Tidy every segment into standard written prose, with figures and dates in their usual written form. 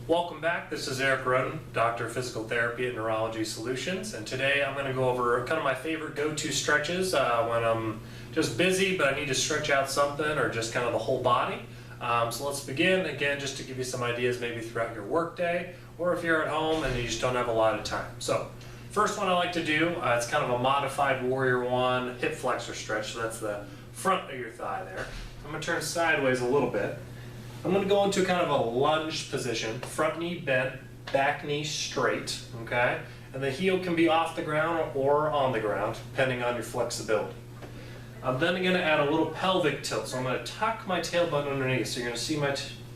Welcome back. This is Eric Roden, Doctor of Physical Therapy at Neurology Solutions, and today I'm going to go over kind of my favorite go-to stretches when I'm just busy but I need to stretch out something or just kind of the whole body. So let's begin, again, just to give you some ideas maybe throughout your workday or if you're at home and you just don't have a lot of time. So first one I like to do, it's kind of a modified Warrior One hip flexor stretch, so that's the front of your thigh there. I'm going to turn sideways a little bit. I'm going to go into kind of a lunge position, front knee bent, back knee straight, okay? And the heel can be off the ground or on the ground, depending on your flexibility. I'm then going to add a little pelvic tilt, so I'm going to tuck my tailbone underneath. So you're going to see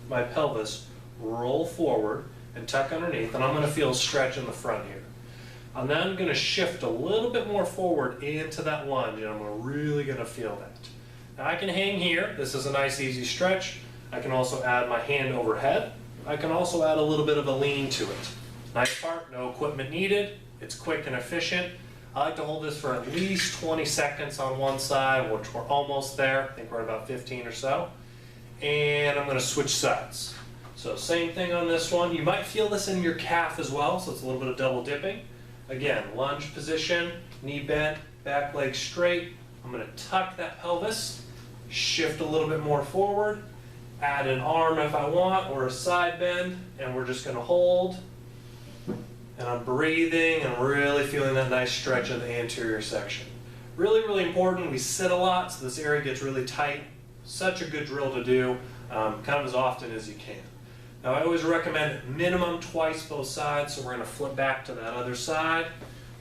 my pelvis roll forward and tuck underneath, and I'm going to feel a stretch in the front here. I'm then going to shift a little bit more forward into that lunge, and I'm really going to feel that. Now I can hang here. This is a nice easy stretch. I can also add my hand overhead. I can also add a little bit of a lean to it. Nice part, no equipment needed. It's quick and efficient. I like to hold this for at least 20 seconds on one side, which we're almost there. I think we're at about 15 or so. And I'm going to switch sides. So same thing on this one. You might feel this in your calf as well, so it's a little bit of double dipping. Again, lunge position, knee bent, back leg straight. I'm going to tuck that pelvis, shift a little bit more forward, add an arm if I want, or a side bend, and we're just going to hold. And I'm breathing and really feeling that nice stretch of the anterior section. Really, really important. We sit a lot, so this area gets really tight. Such a good drill to do, kind of as often as you can. Now, I always recommend minimum twice both sides, so we're going to flip back to that other side.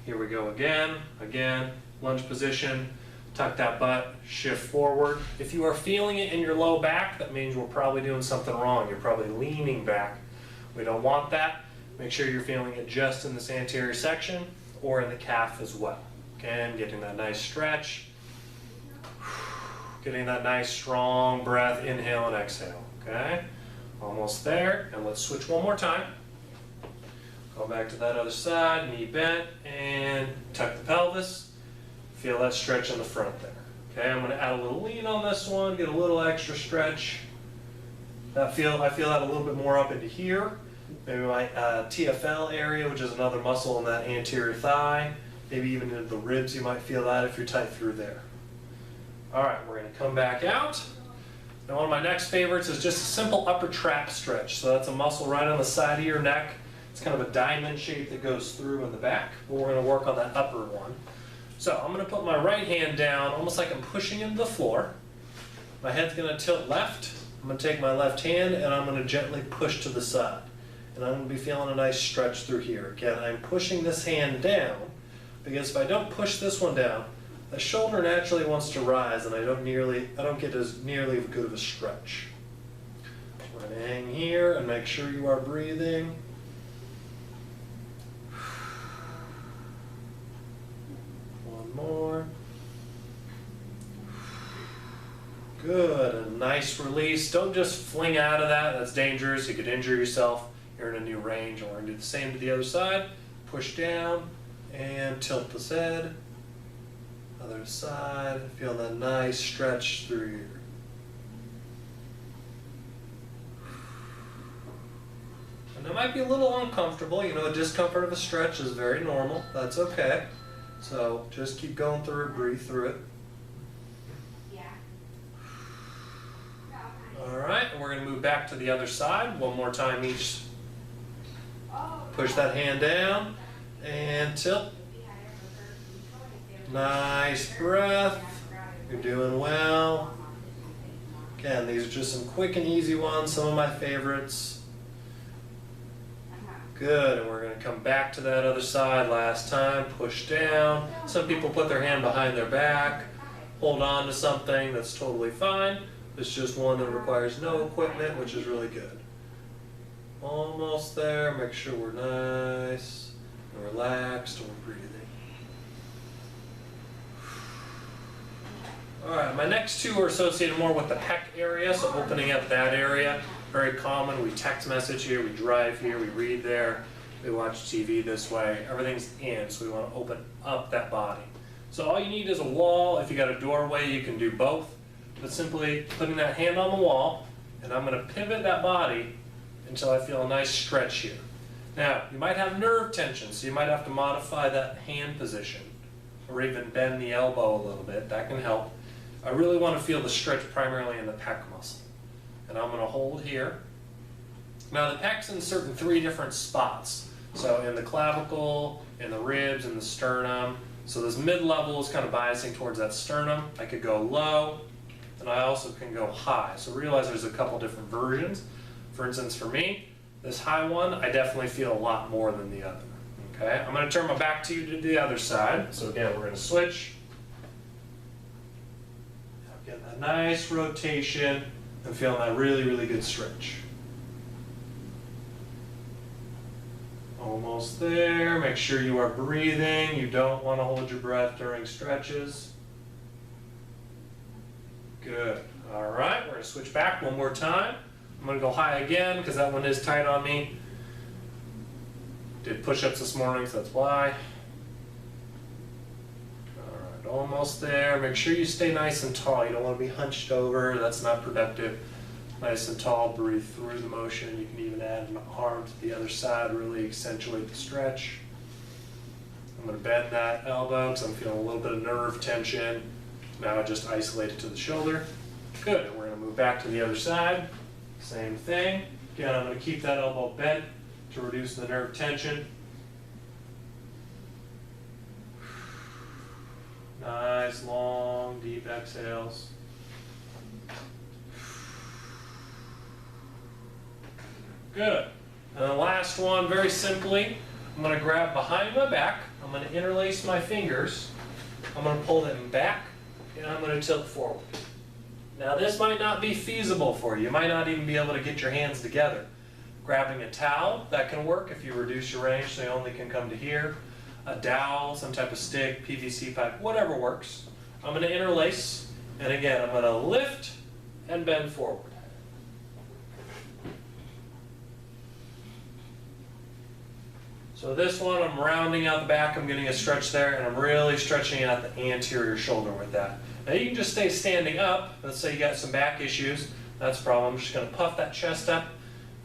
Here we go again, lunge position. Tuck that butt, shift forward. If you are feeling it in your low back, that means we're probably doing something wrong. You're probably leaning back. We don't want that. Make sure you're feeling it just in this anterior section or in the calf as well. Again, getting that nice stretch. Getting that nice strong breath, inhale and exhale, okay? Almost there, and let's switch one more time. Go back to that other side, knee bent, and tuck the pelvis. Feel that stretch in the front there. Okay, I'm going to add a little lean on this one, get a little extra stretch. I feel that a little bit more up into here. Maybe my TFL area, which is another muscle in that anterior thigh. Maybe even into the ribs, you might feel that if you're tight through there. All right, we're going to come back out. Now one of my next favorites is just a simple upper trap stretch. So that's a muscle right on the side of your neck. It's kind of a diamond shape that goes through in the back. But we're going to work on that upper one. So I'm going to put my right hand down almost like I'm pushing into the floor. My head's going to tilt left. I'm going to take my left hand and I'm going to gently push to the side. And I'm going to be feeling a nice stretch through here. Again, I'm pushing this hand down because if I don't push this one down, the shoulder naturally wants to rise and I don't get as nearly good of a stretch. We're going to hang here and make sure you are breathing. More. Good, a nice release. Don't just fling out of that, that's dangerous. You could injure yourself. You're in a new range. And we're going to do the same to the other side. Push down and tilt this head. Other side, feel that nice stretch through here. And it might be a little uncomfortable. You know, a discomfort of a stretch is very normal. That's okay. So just keep going through it, breathe through it. All right, and we're going to move back to the other side. One more time each. Push that hand down and tilt. Nice breath. You're doing well. Again, these are just some quick and easy ones, some of my favorites. Good, and we're going to come back to that other side last time, push down. Some people put their hand behind their back, hold on to something, that's totally fine. It's just one that requires no equipment, which is really good. Almost there, make sure we're nice and relaxed and we're breathing. All right, my next two are associated more with the pec area, so opening up that area. Very common. We text message here, we drive here, we read there, we watch TV this way. Everything's in, so we want to open up that body. So all you need is a wall. If you got a doorway, you can do both. But simply putting that hand on the wall, and I'm going to pivot that body until I feel a nice stretch here. Now, you might have nerve tension, so you might have to modify that hand position or even bend the elbow a little bit. That can help. I really want to feel the stretch primarily in the pec muscle. And I'm going to hold here. Now, the pec's in certain 3 different spots. So in the clavicle, in the ribs, in the sternum. So this mid-level is kind of biasing towards that sternum. I could go low, and I also can go high. So realize there's a couple different versions. For instance, for me, this high one, I definitely feel a lot more than the other. Okay, I'm going to turn my back to you to the other side. So again, we're going to switch. Get that nice rotation and feeling that really, really good stretch. Almost there. Make sure you are breathing. You don't want to hold your breath during stretches. Good. All right, we're going to switch back one more time. I'm going to go high again because that one is tight on me. Did push-ups this morning, so that's why. All right, almost there. Make sure you stay nice and tall. You don't want to be hunched over. That's not productive. Nice and tall. Breathe through the motion. You can even add an arm to the other side, really accentuate the stretch. I'm going to bend that elbow because I'm feeling a little bit of nerve tension. Now I just isolate it to the shoulder. Good. And we're going to move back to the other side. Same thing. Again, I'm going to keep that elbow bent to reduce the nerve tension. Nice, long, deep exhales. Good. And the last one, very simply, I'm going to grab behind my back. I'm going to interlace my fingers. I'm going to pull them back, and I'm going to tilt forward. Now this might not be feasible for you. You might not even be able to get your hands together. Grabbing a towel, that can work if you reduce your range so you only can come to here. A dowel, some type of stick, PVC pipe, whatever works. I'm going to interlace, and again, I'm going to lift and bend forward. So this one, I'm rounding out the back, I'm getting a stretch there, and I'm really stretching out the anterior shoulder with that. Now you can just stay standing up. Let's say you got some back issues. That's a problem. I'm just going to puff that chest up,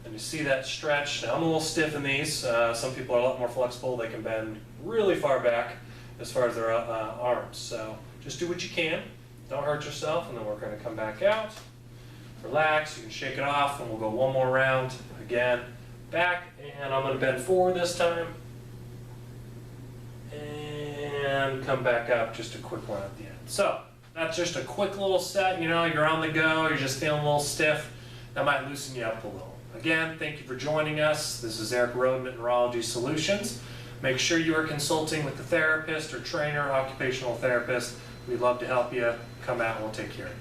and you see that stretch. Now I'm a little stiff in these. Some people are a lot more flexible. They can bend really far back as far as their arms. So just do what you can. Don't hurt yourself, and then we're going to come back out. Relax. You can shake it off, and we'll go one more round. Again, back, and I'm going to bend forward this time. And come back up, just a quick one at the end. So that's just a quick little set. You know, you're on the go, you're just feeling a little stiff. That might loosen you up a little. Again, thank you for joining us. This is Eric Roden at Neurology Solutions. Make sure you are consulting with the therapist or trainer, occupational therapist. We'd love to help you. Come out and we'll take care of you.